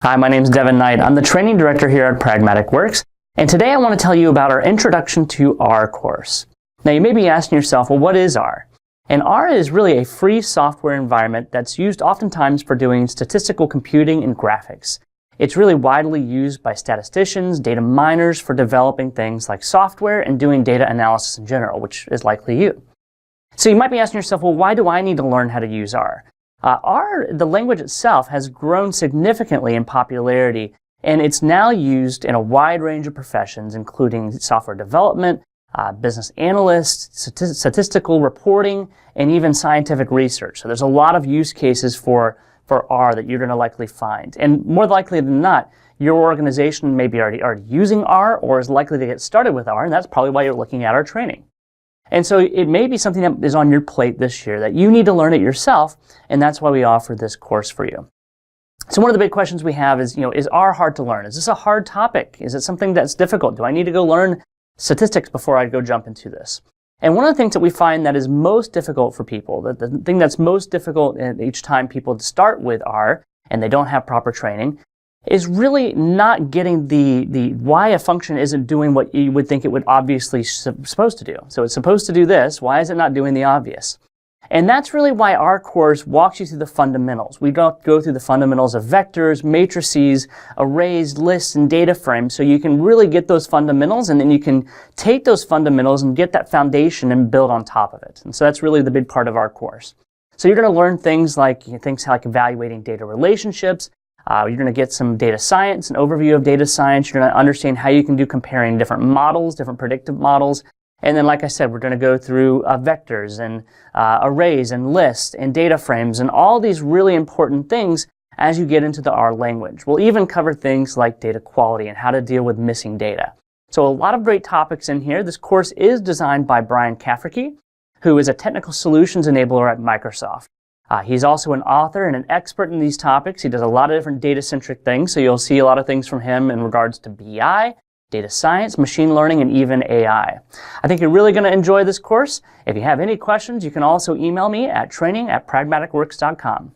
Hi, my name is Devin Knight. I'm the training director here at Pragmatic Works, and today I want to tell you about our Introduction to R course. Now you may be asking yourself, well, what is R? And R is really a free software environment that's used oftentimes for doing statistical computing and graphics. It's really widely used by statisticians, data miners for developing things like software and doing data analysis in general, which is likely you. So you might be asking yourself, well, why do I need to learn how to use R? R, the language itself, has grown significantly in popularity, and it's now used in a wide range of professions, including software development, business analysts, statistical reporting, and even scientific research. So there's a lot of use cases for R that you're going to likely find. And more likely than not, your organization may be already using R or is likely to get started with R, and that's probably why you're looking at our training. And so it may be something that is on your plate this year that you need to learn it yourself, and that's why we offer this course for you. So one of the big questions we have is, is R hard to learn? Is this a hard topic? Is it something that's difficult? Do I need to go learn statistics before I go jump into this? And one of the things that we find that is most difficult for people, the thing that's most difficult each time people start with R and they don't have proper training, is really not getting the why a function isn't doing what you would think it would obviously supposed to do. So it's supposed to do this, why is it not doing the obvious? And that's really why our course walks you through the fundamentals. We go through the fundamentals of vectors, matrices, arrays, lists, and data frames, so you can really get those fundamentals, and then you can take those fundamentals and get that foundation and build on top of it. And so that's really the big part of our course. So you're going to learn things like evaluating data relationships. You're going to get some data science, an overview of data science. You're going to understand how you can do comparing different models, different predictive models. And then, like I said, we're going to go through vectors and arrays and lists and data frames and all these really important things as you get into the R language. We'll even cover things like data quality and how to deal with missing data. So a lot of great topics in here. This course is designed by Brian Cafferty, who is a technical solutions enabler at Microsoft. He's also an author and an expert in these topics. He does a lot of different data-centric things, so you'll see a lot of things from him in regards to BI, data science, machine learning, and even AI. I think you're really going to enjoy this course. If you have any questions, you can also email me at training@pragmaticworks.com.